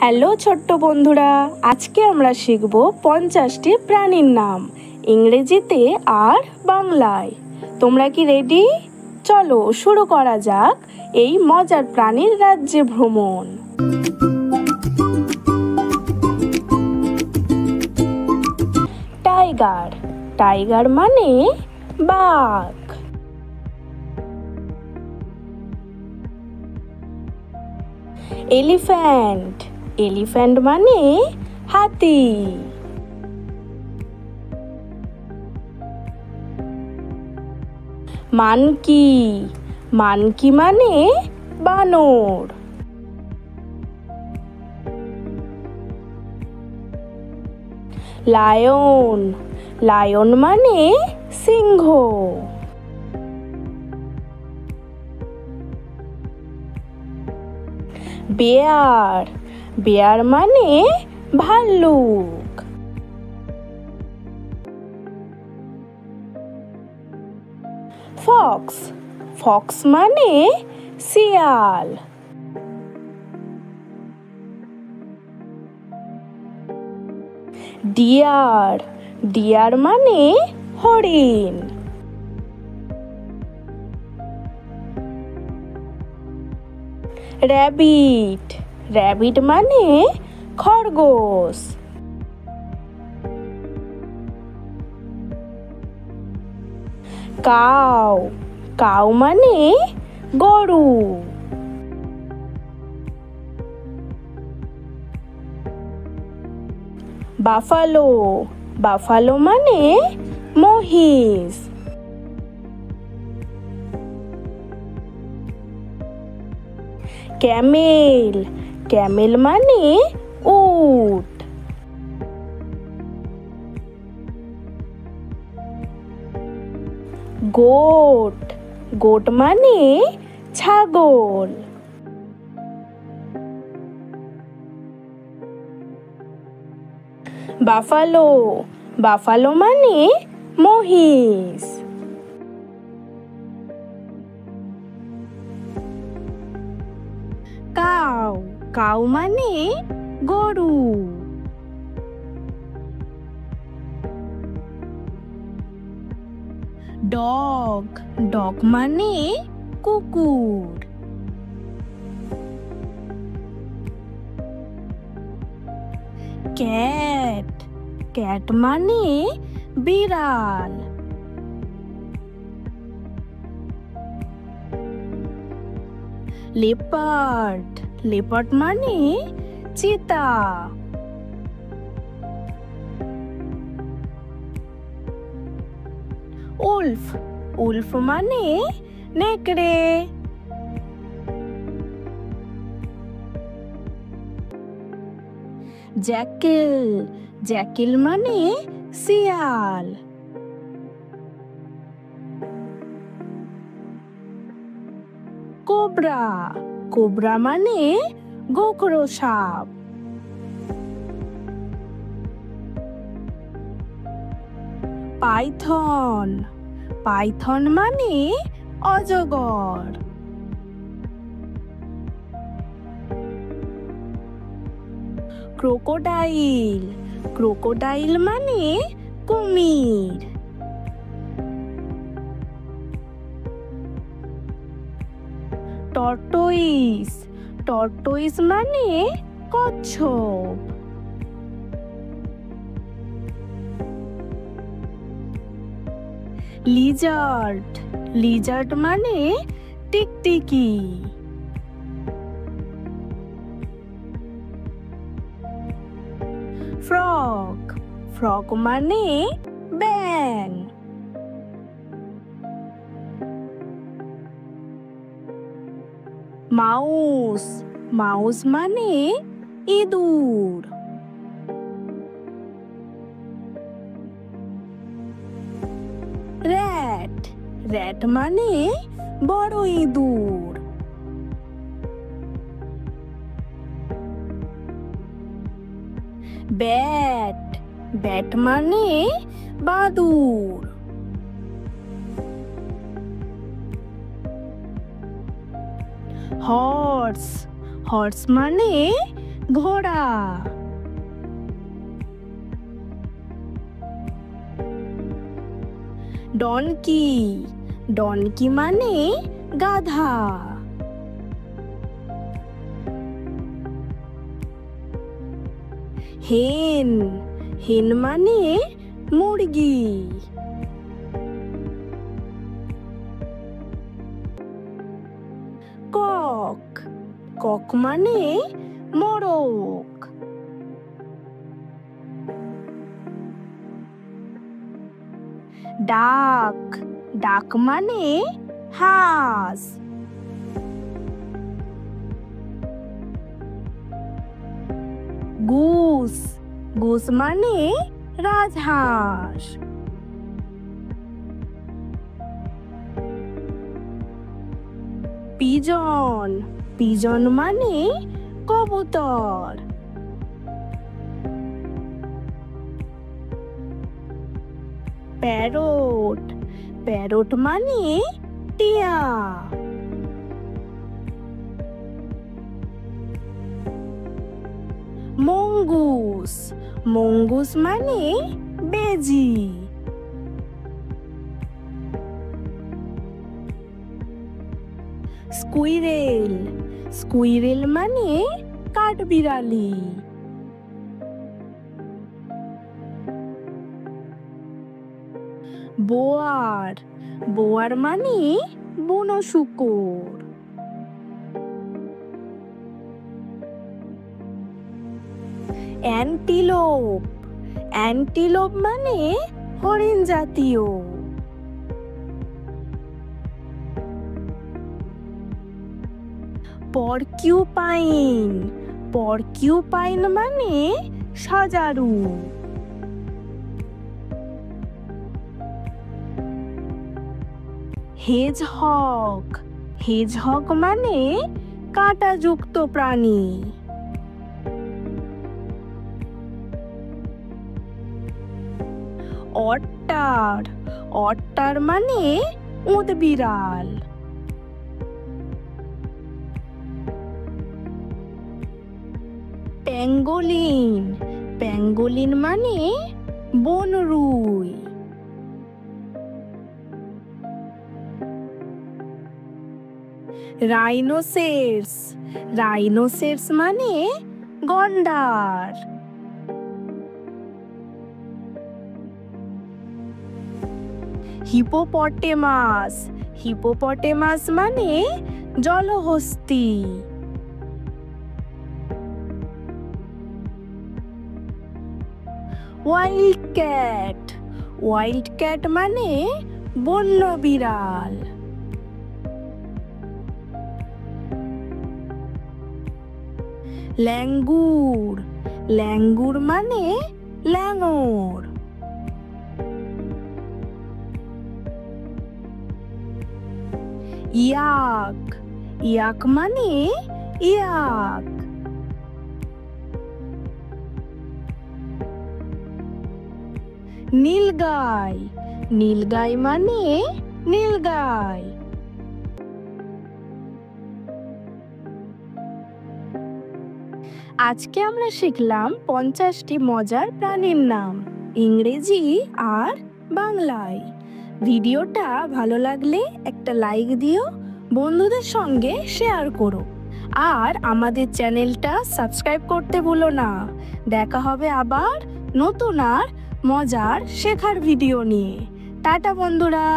Hello ছোট্ট বন্ধুরা, আজকে আমরা শিখব 50টি প্রাণীর নাম ইংরেজিতে আর বাংলায়। তোমরা কি রেডি? চলো শুরু করা যাক এই মজার প্রাণীর রাজ্যে ভ্রমণ। টাইগার, টাইগার মানে বাঘ। এলিফ্যান্ট, এলিফ্যান্ট মানে হাতি। মানকি, মানকি মানে বানর। লায়ন, লায়ন মানে সিংহ। বেয়ার, বেয়ার মানে ভাল্লুক। ফক্স, ফক্স মানে শিয়াল। ডিয়ার, ডিয়ার মানে হরিণ। র্যাবিট, র্যাবিট মানে খরগোশ। কাউ, কাউ মানে গরু। বাফালো, বাফালো মানে মহিষ। ক্যামেল, ক্যামেল মানে উট। গোট, গোট মানে ছাগল। বাফালো, বাফালো মানে মহিষ। কাউ, কাউ মানে গরু। ডগ, ডগ মানে কুকুর। ক্যাট, ক্যাট মানে বিড়াল। লেপার্ড, লেপার্ড মানে চিতা। উলফ, উলফ মানে নেকড়ে। জ্যাকেল, জ্যাকেল মানে শিয়াল। কোবরা, কোবরা মানে গোখরো সাপ। পাইথন, পাইথন মানে অজগর। ক্রোকোডাইল, ক্রোকোডাইল মানে কুমির। টর্টোইস, টর্টোইস মানে কচ্ছপ। লিজার্ড, লিজার্ড মানে টিকটিকি। ফ্রগ, ফ্রগ মানে ব্যাঙ। মাউস, মাউস মানে ইঁদুর। র‍্যাট, র‍্যাট মানে বড় ইঁদুর। ব্যাট, ব্যাট মানে বাদুড়। হর্স, হর্স মানে ঘোড়া। ডনকি, ডনকি মানে গাধা। হেন, হেন মানে মুরগি। কক, কক মানে মোরগ। ডাক, ডাক মানে হাঁস। গুস, গুস মানে রাজহাঁস। পিজন, পিজন মানে কবুতর। প্যারট, প্যারট মানে টিয়া। মঙ্গুস, মঙ্গুস মানে বেজি। স্কুইরেল, স্কুইরেল মানে কাঠবিড়ালি। বোয়ার, বোয়ার মানে বুনো শূকর। অ্যান্টিলোপ, অ্যান্টিলোপ মানে হরিণ জাতীয়। পরকিউপাইন, পরকিউপাইন মানে সজারু। হেজহগ, হেজহগ মানে কাঁটাযুক্ত প্রাণী। অট্টার, অট্টার মানে উটবিড়াল। প্যাঙ্গোলিন, প্যাঙ্গোলিন মানে বনরুই। রাইনোসেরস, রাইনোসেরস মানে গন্ডার। হিপোপটেমাস, হিপোপটেমাস মানে জলহস্তী। ওয়াইল্ড ক্যাট, ওয়াইল্ড ক্যাট মানে বন্য বিড়াল। ল্যাঙ্গুর, ল্যাঙ্গুর মানে ল্যাঙর। ইয়াক, ইয়াক মানে ইয়াক। নীলগাই, নীলগাই মানে নীলগাই। আজকে আমরা শিখলাম 50টি মজার প্রাণীর নাম ইংরেজি আর বাংলায়। ভিডিওটা ভালো লাগলে একটা লাইক দিও, বন্ধুদের সঙ্গে শেয়ার করো আর আমাদের চ্যানেলটা সাবস্ক্রাইব করতে ভুলো না। দেখা হবে আবার নতুন আর মজার শেখার ভিডিও নিয়ে। টাটা বন্ধুরা।